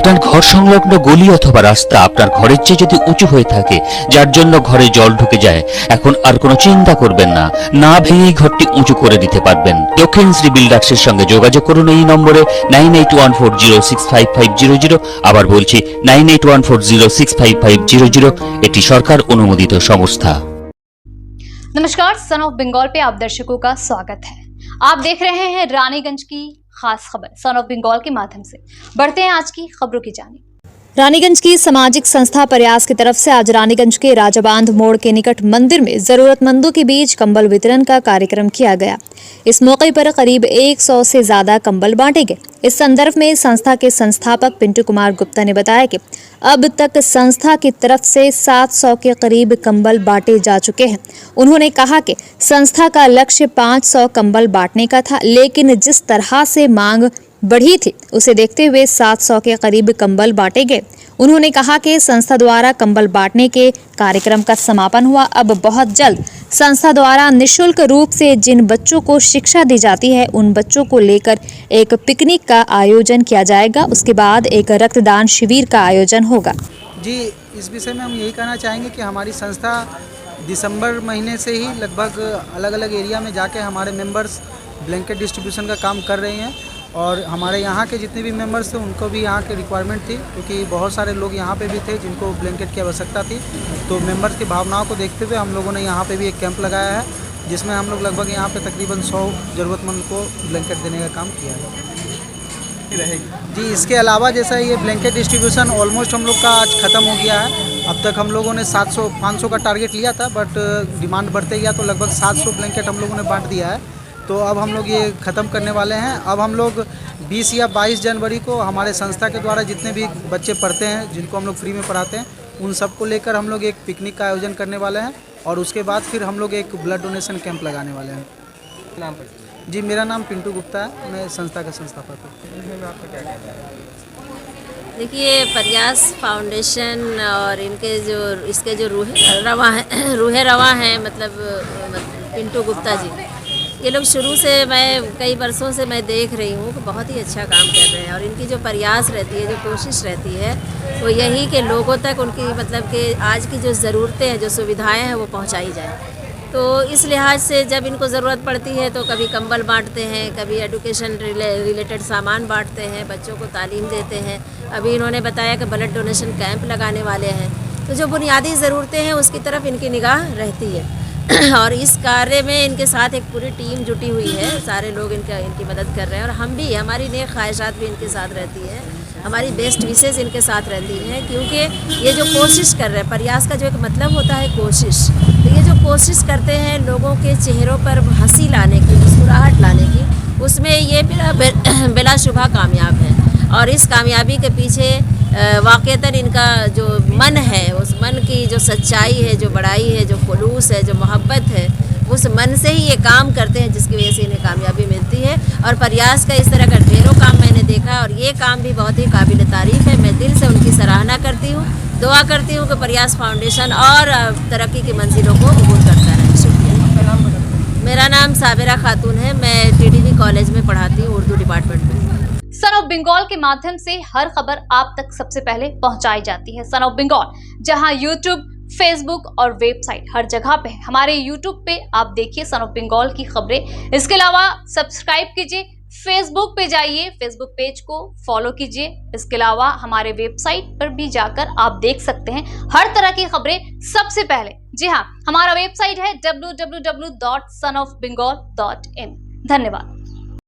আপনার ঘর সংলগ্ন গলি অথবা রাস্তা আপনার ঘরের চেয়ে যদি উঁচু হয়ে থাকে, যার জন্য ঘরে জল ঢুকে যায়, এখন আর কোনো চিন্তা করবেন না, না ভেঙেই ঘরটি উঁচু করে দিতে পারবেন। দক্ষিণ শ্রী বিল্ডার্সের সঙ্গে যোগাযোগ করুন এই নম্বরে 9814065500। আবার বলছি 9814065500। এটি সরকার অনুমোদিত সংস্থা। नमस्कार, सन ऑफ बंगाल पे आप दर्शकों का स्वागत है। आप देख रहे हैं रानीगंज की खास खबर सन ऑफ बंगाल के माध्यम से। बढ़ते हैं आज की खबरों की जानिब। रानीगंज की सामाजिक संस्था प्रयास की तरफ से आज रानीगंज के राजाबांध मोड़ के निकट मंदिर में जरूरतमंदों के बीच कंबल वितरण का कार्यक्रम किया गया। इस मौके पर करीब 100 से ज्यादा कंबल बांटे गए। इस संदर्भ में संस्था के संस्थापक पिंटू कुमार गुप्ता ने बताया कि अब तक संस्था की तरफ से 700 के करीब कंबल बांटे जा चुके हैं। उन्होंने कहा कि संस्था का लक्ष्य 500 कंबल बांटने का था, लेकिन जिस तरह से मांग बढ़ी थी उसे देखते हुए 700 के करीब कंबल बांटे गए। उन्होंने कहा कि संस्था द्वारा कंबल बांटने के कार्यक्रम का समापन हुआ। अब बहुत जल्द संस्था द्वारा निःशुल्क रूप से जिन बच्चों को शिक्षा दी जाती है उन बच्चों को लेकर एक पिकनिक का आयोजन किया जाएगा। उसके बाद एक रक्तदान शिविर का आयोजन होगा। जी, इस विषय में हम यही कहना चाहेंगे कि हमारी संस्था दिसंबर महीने से ही लगभग अलग अलग एरिया में जाके हमारे मेंबर्स ब्लैंकेट डिस्ट्रीब्यूशन का काम कर रहे हैं। और हमारे यहाँ के जितने भी मेंबर्स थे उनको भी यहाँ की रिक्वायरमेंट थी, क्योंकि बहुत सारे लोग यहाँ पे भी थे जिनको ब्लैंकेट की आवश्यकता थी। तो मेंबर्स की भावनाओं को देखते हुए हम लोगों ने यहाँ पे भी एक कैंप लगाया है, जिसमें हम लोग लगभग यहाँ पे तकरीबन 100 ज़रूरतमंद को ब्लैंकेट देने का काम किया है। जी, इसके अलावा जैसा ये ब्लैंकेट डिस्ट्रीब्यूशन ऑलमोस्ट हम लोग का आज ख़त्म हो गया है। अब तक हम लोगों ने 700-500 का टारगेट लिया था, बट डिमांड बढ़ते गया तो लगभग 700 ब्लैंकेट हम लोगों ने बांट दिया है। तो अब हम लोग ये ख़त्म करने वाले हैं। अब हम लोग 20 या 22 जनवरी को हमारे संस्था के द्वारा जितने भी बच्चे पढ़ते हैं, जिनको हम लोग फ्री में पढ़ाते हैं, उन सबको लेकर हम लोग एक पिकनिक का आयोजन करने वाले हैं। और उसके बाद फिर हम लोग एक ब्लड डोनेशन कैंप लगाने वाले हैं। नाम पर जी, मेरा नाम पिंटू गुप्ता है, मैं संस्था का संस्थापक हूँ। आपका क्या कहना है? देखिए, प्रयास फाउंडेशन और इनके जो इसके जो रूहे रवा हैं मतलब पिंटू गुप्ता जी, ये लोग शुरू से मैं कई वर्षों से मैं देख रही हूँ कि बहुत ही अच्छा काम कर रहे हैं। और इनकी जो प्रयास रहती है, जो कोशिश रहती है, वो यही कि लोगों तक उनकी मतलब कि आज की जो ज़रूरतें हैं, जो सुविधाएं हैं, वो पहुँचाई जाए। तो इस लिहाज से जब इनको ज़रूरत पड़ती है तो कभी कंबल बांटते हैं, कभी एजुकेशन रिलेटेड सामान बांटते हैं, बच्चों को तालीम देते हैं। अभी इन्होंने बताया कि ब्लड डोनेशन कैंप लगाने वाले हैं। तो जो बुनियादी ज़रूरतें हैं उसकी तरफ इनकी निगाह रहती है। और इस कार्य में इनके साथ एक पूरी टीम जुटी हुई है, सारे लोग इनकी मदद कर रहे हैं। और हम भी, हमारी नेक ख्वाहिशात भी इनके साथ रहती है, हमारी बेस्ट विशेष इनके साथ रहती हैं, क्योंकि ये जो कोशिश कर रहे हैं, प्रयास का जो एक मतलब होता है कोशिश, तो ये जो कोशिश करते हैं लोगों के चेहरों पर हंसी लाने की, मुस्कुराहट लाने की, उसमें ये बिलाशुबा कामयाब है। और इस कामयाबी के पीछे वाक़ईतन इनका जो मन है, उस मन की जो सच्चाई है, जो बड़ाई है, जो खुलूस है, जो मोहब्बत है, उस मन से ही ये काम करते हैं, जिसकी वजह से इन्हें कामयाबी मिलती है। और प्रयास का इस तरह का ढेरों काम मैंने देखा और ये काम भी बहुत ही काबिल तारीफ़ है। मैं दिल से उनकी सराहना करती हूँ, दुआ करती हूँ कि प्रयास फाउंडेशन और तरक्की की मंजिलों को अबूर करता रहे। शुक्रिया। मेरा नाम साबिरा खातून है, मैं TDV कॉलेज में पढ़ाती हूँ, उर्दू डिपार्टमेंट में। सन ऑफ बंगाल के माध्यम से हर खबर आप तक सबसे पहले पहुंचाई जाती है। सन ऑफ बंगाल जहां यूट्यूब, फेसबुक और वेबसाइट हर जगह पे है। हमारे यूट्यूब पे आप देखिए सन ऑफ बंगाल की खबरें। इसके अलावा सब्सक्राइब कीजिए, फेसबुक पे जाइए, फेसबुक पेज को फॉलो कीजिए। इसके अलावा हमारे वेबसाइट पर भी जाकर आप देख सकते हैं हर तरह की खबरें सबसे पहले। जी हाँ, हमारा वेबसाइट है www.sonofbengal.in। धन्यवाद।